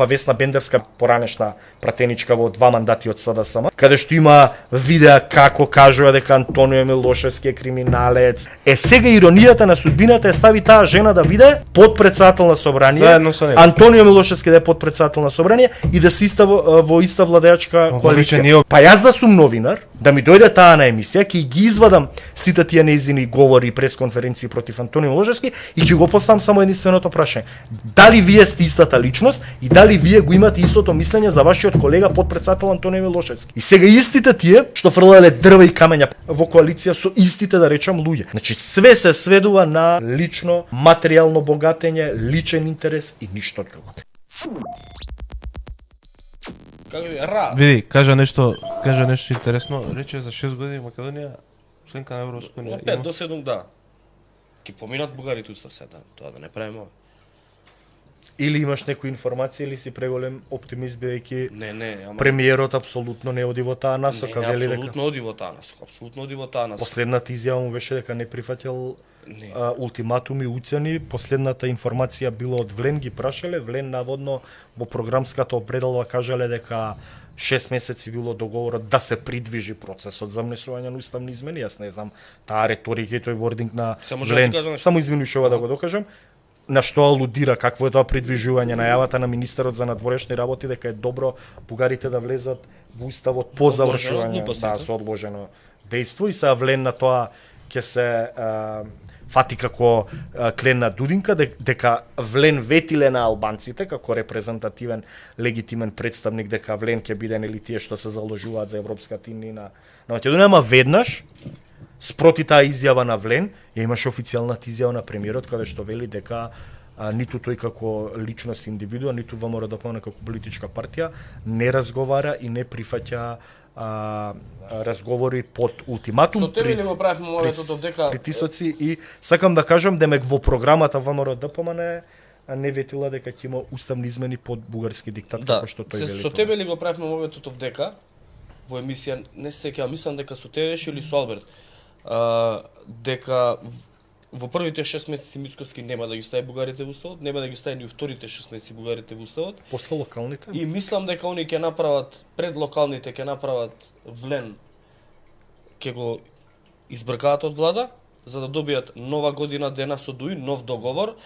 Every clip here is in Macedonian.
па Весна Бендерска, поранешна пратеничка во 2 мандати од СДСМ, каде што има видеа како кажува дека Антонио Милошевски е криминалец. Сега иронијата на судбината е стави таа жена да биде подпредседател на собрание, Антонио Милошевски да е подпредседател на собрание и да се во иста владеачка коалиција. Па јас да сум новинар, да ми дојде таа на емисија, ќе ги извадам сите тие неизини говори и пресконференции против Антонио Милошевски и ќе го поставам само единственото прашање. Дали вие сте истата личност и дали вие го имате истото мислење за вашиот колега подпредседател Антонио Милошевски? И сега истите тие што фрлале дрва и камења во коалиција со истите, да речам, луѓе. Значи све се сведува на лично материјално богатење, личен интерес и ништо друго. Види, кажа нешто интересно. Рече за 6 години Македонија членка на Европска унија. 5 до 7 да. Ки поминат бугарите устав се, тоа да не правиме. Или имаш некоја информација или си преголем оптимист бидејќи ама премиерот апсолутно не оди во таа насока, вели дека апсолутно оди во таа насока, апсолутно оди во таа насока. Последната изјава му беше дека не прифаќал ултиматуми, уцени. Последната информација било од Влен, ги прашале, Влен наводно во програмската определба кажале дека 6 месеци било договорот да се придвижи процесот за внесување на уставни измени. Јас не знам таа реторика и тој вординг на Влен. Само извини ова да го докажам. На што алудира, какво е тоа придвижување, најавата на министерот за надворешни работи дека е добро бугарите да влезат во уставот по завршување со одложено дејство и се Влен на тоа ќе се фати како кленна дудинка, дека Влен ветиле на албанците како репрезентативен, легитимен представник, дека Влен ќе биде нели тие што се заложуваат за европската иднина на Македонија, ама веднаш спроти таа изјава на Влен, ја имаше официјалната изјава на премиерот каде што вели дека ниту тој како личност индивидуа, ниту ВМРО-ДПМНЕ како политичка партија не разговара и не прифаќа разговори под ултиматум. Со тебе ли го правевме моветот дека притисоци и сакам да кажам демек во програмата ВМРО-ДПМНЕ не ветила дека ќе има уставни измени под бугарски диктат, како што тој вели. Со тебе ли го правевме моветот дека во емисија, не се сеќавам, мислам дека со тебе или со Алберт, дека во првите 6 месеци Мицковски нема да ги стави бугарите во уставот, нема да ги стави ни вторите 6 месеци бугарите во уставот. После локалните? И мислам дека они ќе направат пред локалните, ќе направат Влен, ќе го избркаат од влада за да добијат нова година дена со Дуј, нов договор,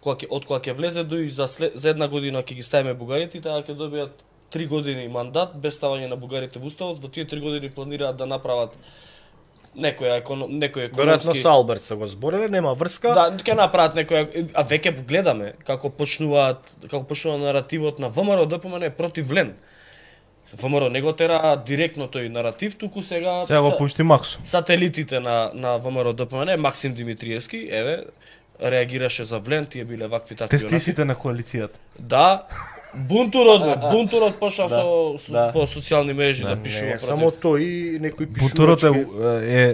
од кога ќе влезе Дуј за една година ќе ги ставиме бугарите и таа ќе добијат 3 години мандат без ставање на бугарите во уставот. Во тие 3 години планираат да направат некој економски... Веројатно со Алберт се го збореле, нема врска. Да, ќе направат некој, а веќе гледаме како почнува наративот на ВМРО-ДПМНЕ против Влен. ВМРО не го тера директно тој наратив, туку сега го пушти Максо. Сателитите на ВМРО-ДПМНЕ, Максим Димитриевски, еве, реагираше за Влен, тие биле вакви такви. Тестисите на коалицијата. Да. Бунтурот пошла по социјални мрежи да пишува против. Само тој и некој пишувачки. Бунтурот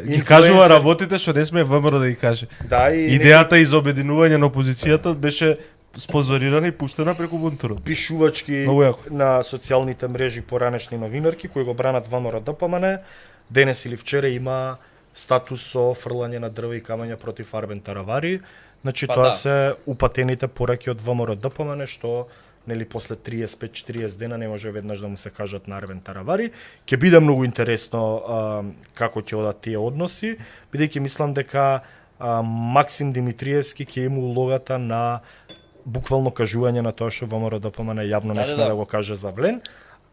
ги кажува работите што не сме ВМРО да ги каже. Да, и идејата из обединување на опозицијата беше спонзорирана и пуштена преку Бунтурот. Пишувачки на социјалните мрежи поранешни новинарки кои го бранат ВМРО-ДПМНЕ, денес или вчера има статус со фрлање на дрва и камења против Арбен Таравари. Значи тоа се упатените пораки од ВМРО-ДПМНЕ што нели после 35-40 дена не може веднаш да му се кажат на Арбен Таравари. Ќе биде многу интересно како ќе одат тие односи, бидејќи мислам дека Максим Димитриевски ќе има улогата на буквално кажување на тоа што ВМРО-ДПМНЕ јавно не сме да го каже за Влен,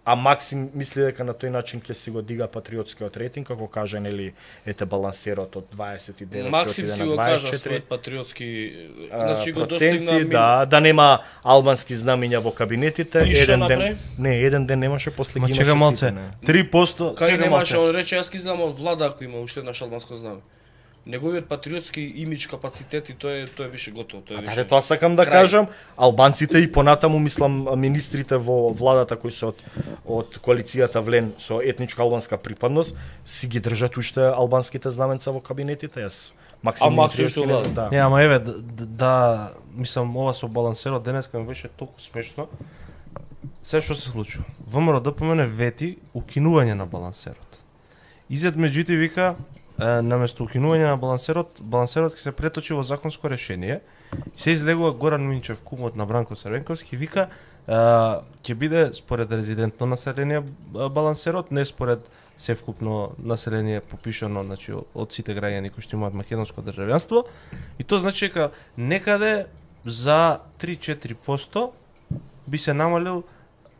а Максим мисли дека на тој начин ќе си го дига патриотскиот рейтинг, како каже нели ете балансерот од 29 Максим си го кажа својот патриотски, значи го достигна да нема албански знамиња во кабинетите, еден ден немаше, после ги имаше сите. 3%. Кај немаше, он рече јас ки знам од влада ако има уште еднаш албанско знаме. Неговиот патриотски имидж, капацитети, тоа е више готово, тоа е више. Тоа сакам да кажам, албанците и понатаму мислам министрите во владата кои се од коалицијата Влен со етничка албанска припадност си ги држат уште албанските знаменца во кабинетите. Јас Максим да. Не, ама еве да мислам ова со балансерот денеска ми беше толку смешно. Се што се случува? ВМРО-ДПМНЕ вети укинување на балансерот. Изед меѓутоа вика наместо укинување на балансерот ќе се преточи во законско решение. И се излегува Горан Минчев, кумот на Бранко Црвенковски, вика ќе биде според резидентно население балансерот, не според севкупно население попишано, значи од сите граѓани кои што имаат македонско државјанство, и тоа значи дека некаде за 3-4% би се намалил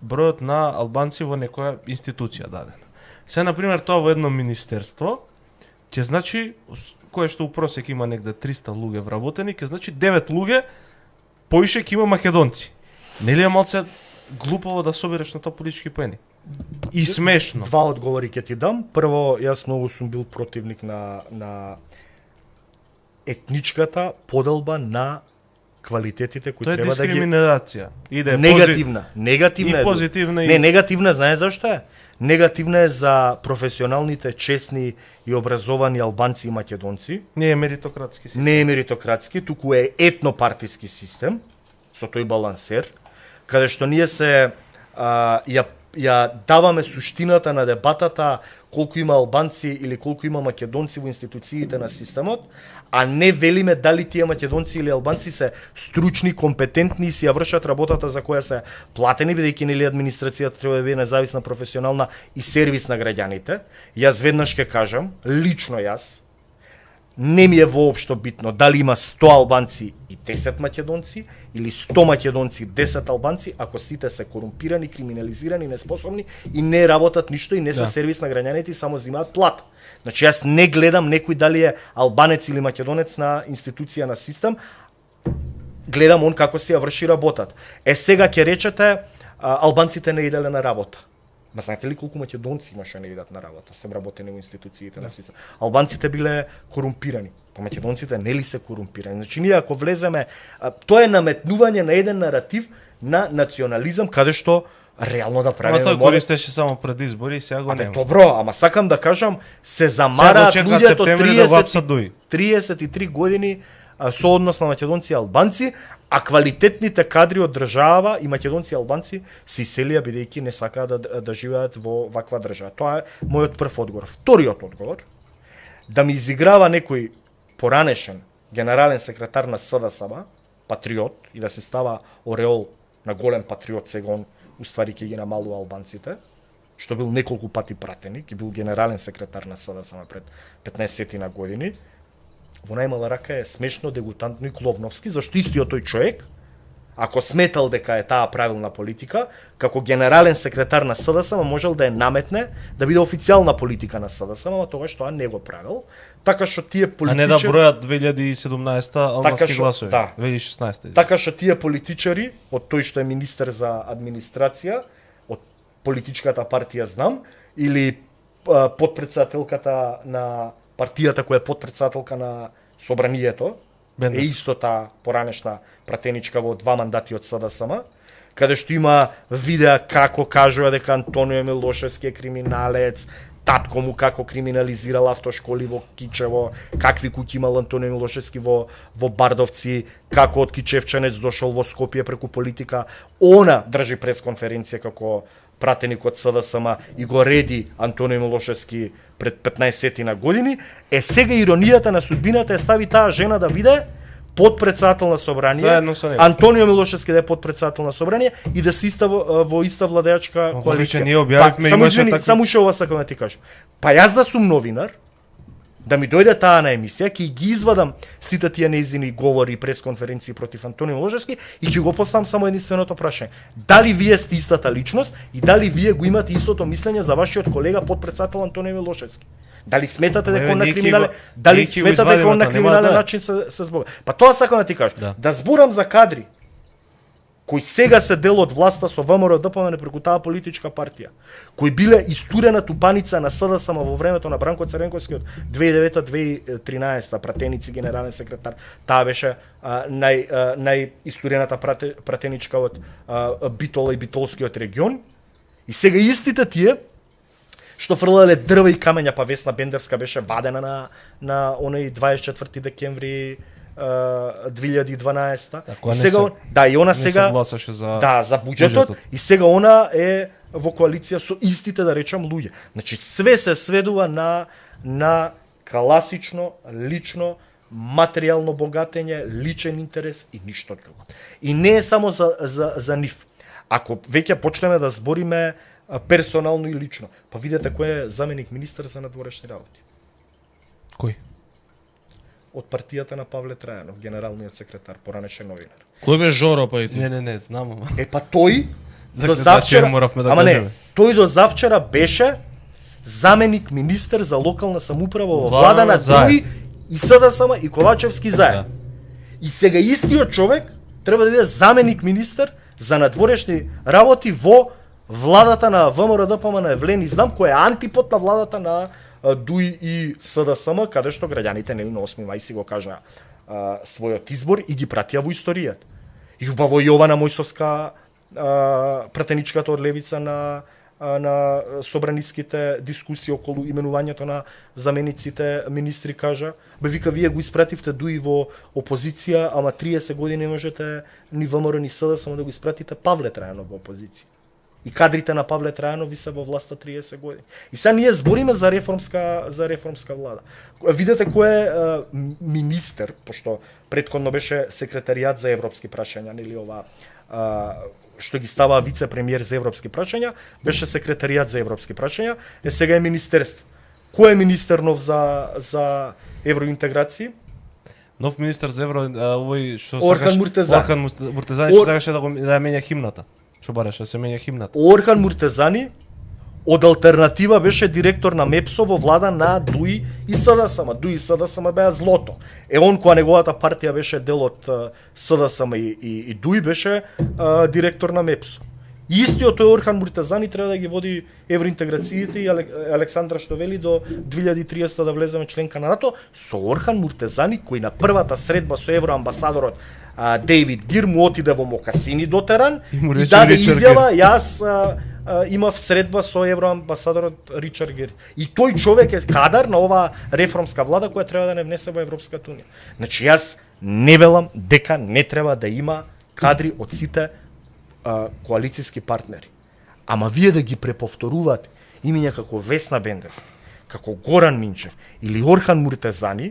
бројот на албанци во некоја институција дадена. Се, например, тоа во едно министерство ќе значи, кое што у просек има негде 300 луѓе вработени, ќе значи 9 луѓе поише ќе има македонци. Нели е малце глупаво да собереш на тоа политички поени? И смешно. Два одговори ќе ти дам. Прво, јас многу сум бил противник на етничката поделба на квалитетите кои треба да ги... Тоа е дискриминација. Иде негативна и позитивна. Не, негативна, знае зашто е? Негативна е за професионалните, честни и образовани албанци и македонци. Не е меритократски систем. Не е меритократски, туку е етнопартиски систем, со тој балансер, каде што ние се ја даваме суштината на дебатата колку има албанци или колку има македонци во институциите на системот, а не велиме дали тие македонци или албанци се стручни, компетентни и си ја вршат работата за која се платени, бидејќи нели администрацијата треба да биде независна, професионална и сервис на граѓаните. Јас веднаш ќе кажам, лично јас, не ми е воопшто битно дали има 100 албанци и 10 македонци или 100 македонци и 10 албанци, ако сите се корумпирани, криминализирани, неспособни и не работат ништо и не се сервис на граѓаните и само земаат плата. Значи јас не гледам некој дали е албанец или македонец на институција на систем, гледам он како си ја врши работата. Сега ќе речете албанците не иделе на работа. Ма знаете ли колку македонци имаше не идат на работа, се вработени во институциите на систем? Албанците биле корумпирани, па македонците нели се корумпирани? Значи ние ако влеземе, тоа е наметнување на еден наратив на национализам каде што реално да правиме. Ама тоа користеше само пред избори и сега го нема. Добро, ама сакам да кажам, се замараат луѓето 33 години со однос на македонци и албанци, а квалитетните кадри од држава и македонци и албанци се иселија бидејќи не сакаат да живеат во ваква држава. Тоа е мојот прв одговор. Вториот одговор, да ми изиграва некој поранешен генерален секретар на СДСМ, патриот, и да се става ореол на голем патриот, сега он уствари ќе ги намалува албанците, што бил неколку пати пратеник, и бил генерален секретар на СДСМ пред 15 на години. Во најмала рака е смешно, дегутантно и кловновски, зашто истиот тој човек, ако сметал дека е таа правилна политика, како генерален секретар на СДСМ можел да ја наметне да биде официјална политика на СДСМ, ама тогаш тоа не го правил. Така што тие политичари... А не да бројат 2017 албански гласови, да, 2016. Така што тие политичари, од тој што е министер за администрација, од политичката партија знам, или подпредседателката на партијата која е подпредседателка на собранието, е исто таа поранешна пратеничка во 2 мандати од СДСМ, каде што има видеа како кажува дека Антонио Милошевски е криминалец, татко му како криминализирал автошколи во Кичево, какви куќи имал Антонио Милошевски во Бардовци, како од Кичевчанец дошол во Скопје преку политика. Она држи пресконференција како пратеник од СДСМ и го реди Антонио Милошевски пред 15 на години. Сега иронијата на судбината е стави таа жена да биде подпредседател на собрание, Антонио Милошевски да е подпредседател на собрание и да се во иста владеачка коалиција. Ние објавивме само уште ова сакам да ти кажам. Па јас да сум новинар, да ми дојде таа на емисија, ќе ги извадам сите тие нејзини говори и пресконференции против Антонио Милошевски и ќе го поставам само единственото прашање. Дали вие сте истата личност и дали вие го имате истото мислење за вашиот колега подпредседател Антонио Милошевски? Дали сметате дека он на криминален, дали сметате дека он на криминален начин се збога? Па тоа сакам да ти кажам. Да зборам за кадри кои сега се дел од власта со ВМРО ДПМН преку таа политичка партија, кои биле истурена тупаница на СДСМ во времето на Бранко Цренковски од 2009-2013, пратеници, генерален секретар, таа беше најистурената пратеничка од Битола и Битолскиот регион. И сега истите тие што фрлале дрва и камења, па Весна Бендерска беше вадена на оној 24 декември 2012. И сега и она сега за буџетот и сега она е во коалиција со истите, да речам, луѓе. Значи све се сведува на класично, лично, материјално богатење, личен интерес и ништо друго. И не е само за нив. Ако веќе почнеме да збориме персонално и лично, па видете кој е заменик министер за надворешни работи. Кој? Од партијата на Павле Трајанов, генералниот секретар, поранешен новинар. Кој бе Жоро па и ти? Не, знам, ама. Па тој За до завчера завчера, моравме да ама кажеме. не, тој до завчера беше заменик министер за локална самоуправа во влада на Дуи и СДСМ и Ковачевски заедно. И сега истиот човек треба да биде заменик министер за надворешни работи во владата на ВМРО ДПМН на Евлен и знам кој е антипод на владата на Дуи и СДСМ, каде што граѓаните нели на 8 мај си го кажа својот избор и ги пратија во историјата. И убаво Јована Мојсовска, пратеничката од левица на собраниските дискусии околу именувањето на замениците министри кажа, бе вика вие го испративте Дуи во опозиција, ама 30 години можете ни ВМРО ни СДСМ да го испратите Павле Трајанов во опозиција. И кадрите на Павле Трајанов ви се во власта 30 години. И сега ние збориме за реформска влада. Видете кој е министер, пошто претходно беше секретаријат за европски прашања, нели ова што ги става вице-премиер за европски прашања, беше секретаријат за европски прашања, сега е министерство. Кој е министер нов за евроинтеграција? Нов министер за евро, овој што Орхан Муртезани. Орхан Муртезани што сакаше да ја менја химната. Што бараше да се менја химната. Орхан Муртезани од алтернатива беше директор на МЕПСО во влада на Дуи и СДСМ. Дуи и СДСМ беа злото. Он кога неговата партија беше дел од СДСМ и Дуи беше директор на МЕПСО. Истиот тој Орхан Муртезани треба да ги води евроинтеграциите и Александра што вели до 2030 да влеземе членка на НАТО со Орхан Муртезани кој на првата средба со евроамбасадорот Дейвид Гир му отиде во Мокасини до Теран и даде изјава јас имав средба со евроамбасадорот Ричард Гир. И тој човек е кадар на оваа реформска влада која треба да не внесе во Европската унија. Значи јас не велам дека не треба да има кадри од сите коалицијски партнери. Ама вие да ги преповторувате имиња како Весна Бендерска, како Горан Минчев или Орхан Муртезани,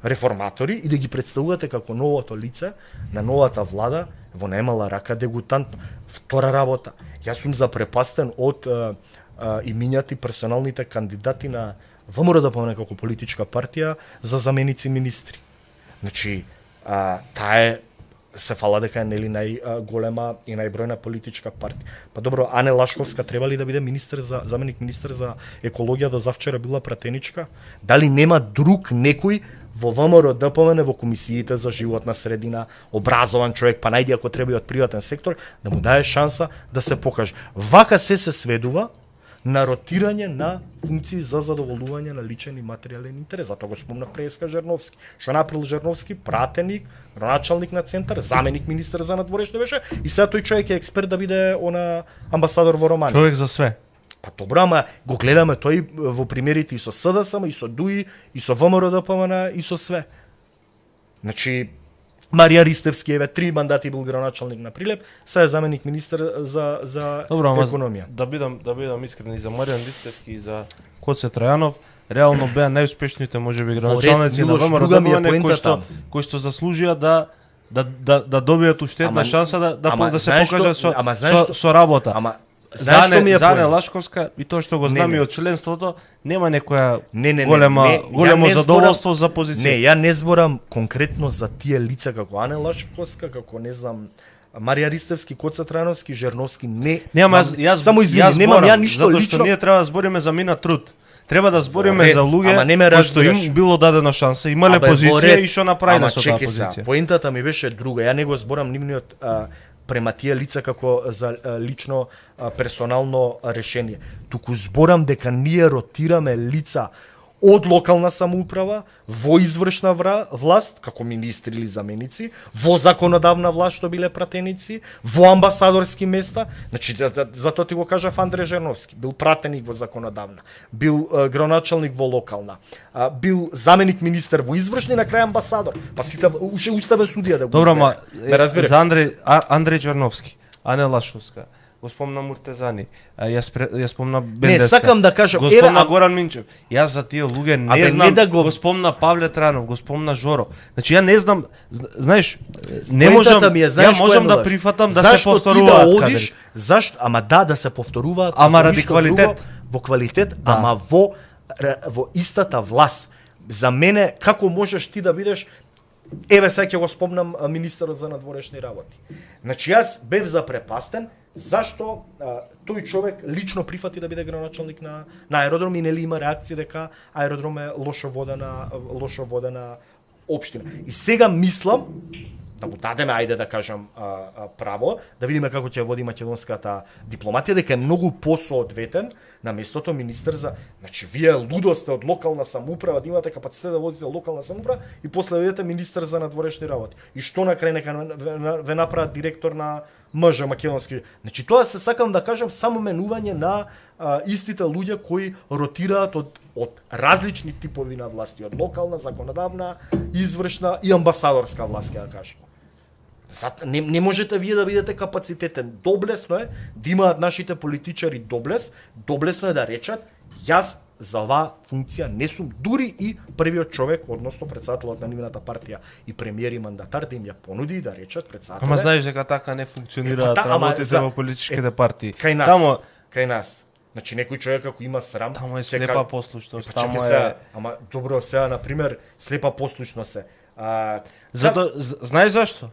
реформатори и да ги представувате како новото лице на новата влада во најмала рака дегутантно. Втора работа, јас сум запрепастен од имињата и персоналните кандидати на ВМРО ДПМН како политичка партија за заменици министри. Значи, таа е се фала дека е нели најголема и најбројна политичка партија. Па добро, Ане Лашковска треба ли да биде заменик министер за екологија, до завчера била пратеничка? Дали нема друг некој во ВМРО ДПМН во комисиите за животна средина, образован човек, па најди ако треба и од приватен сектор, да му даде шанса да се покаже. Вака се сведува на ротирање на функции за задоволување на личен и материјален интерес. Затоа го спомнав Преска Жерновски. Што направил Жерновски? Пратеник, градоначалник на центар, заменик министер за надворешни беше и сега тој човек е експерт да биде амбасадор во Романија. Човек за све. Па добро, ама го гледаме тој во примерите и со СДСМ, и со Дуи, и со ВМРО ДПМН, и со све. Значи, Марија Ристевски еве 3 мандати бил градоначалник на Прилеп, сега е заменик министер за економија. Да бидам искрен и за Маријан Ристевски и за Коце Трајанов, реално беа најуспешните можеби градоначалници на ВМРО ДПМН кои што заслужија да добијат уште една шанса да се покажат со работа. За Ане Лашковска и тоа што го знам и од членството, нема некоја големо задоволство за позиција. Не, ја не зборам конкретно за тие лица како Ане Лашковска, како не знам Марија Ристевски, Коце Трајановски, Жерновски, не. Јас само извини, немам ја ништо лично. Затоа што ние треба да збориме за мина труд. Треба да збориме за луѓе кои што им било дадено шанса, имале позиција и што направиле со таа позиција. Поентата ми беше друга. Ја не го зборам нивниот према тие лица како за лично персонално решение. Туку зборам дека ние ротираме лица од локална самоуправа во извршна власт, како министри или заменици, во законодавна власт што биле пратеници, во амбасадорски места. Значи, затоа ти го кажав Андре Жерновски, бил пратеник во законодавна, бил градоначалник во локална, бил заменик министер во извршни, на крај амбасадор. Па сите уставен судија да го избере. Добро, ма за Андре Жерновски, Ане Лашковска, го спомна Муртезани, ја спомна Бендеска. Не, сакам да кажам, го спомна Горан Минчев. Јас за тие луѓе не знам, не да го спомна Павле Транов, го спомна Жоро. Значи ја не знам, знаеш, не Поентата можам, ми е, знаеш, ја можам да кој е прифатам да зашто се повторуваат ти да кадри. одиш, зашто, ама да се повторуваат, Ама ако ради ништо квалитет. друго, во квалитет, ама во истата власт. За мене, како можеш ти да бидеш, еве сега ќе го спомнам министерот за надворешни работи. Значи јас бев запрепастен зашто тој човек лично прифати да биде градоначалник на аеродром и нели има реакција дека аеродром е лошо водена општина. И сега мислам да му дадеме, ајде да кажам, право, да видиме како ќе води македонската дипломатија, дека е многу посоодветен на местото министер за... Значи, вие лудо сте од локална самоуправа, да имате капацитет да водите локална самоуправа и после видите министер за надворешни работи. И што на крај нека ве направат директор на МЖ македонски. Значи, тоа се сакам да кажам само менување на истите луѓе кои ротираат од различни типови на власти, од локална, законодавна, извршна и амбасадорска власт, ќе да кажам. Не можете вие да бидете капацитетен. Доблесно е да имаат нашите политичари доблесно е да речат јас за оваа функција не сум дури и првиот човек, односно председателот на нивната партија и премиер и мандатар да им ја понуди да речат председателе. Ама знаеш дека така не функционираат работите во политичките партии. Кај нас. Значи некој човек ако има срам, тамо е слепа послушност, тамо е. Ама добро сега на пример слепа послушност е. Знаеш зашто?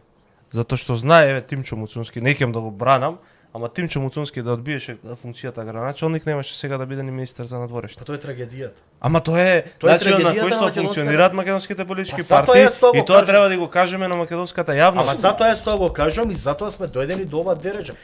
Затоа што знае, еве, Тимчо Муцунски, не ќе да го бранам, ама Тимчо Муцунски да одбиеше функцијата градоначалник, немаше сега да биде ни министер за надворешни. Па тоа е трагедијата. Ама тоа е начинот на кој што функционираат македонските политички партии и тоа треба да го кажеме на македонската јавност. Ама затоа јас тоа го кажам и затоа сме дојдени до ова дереџа.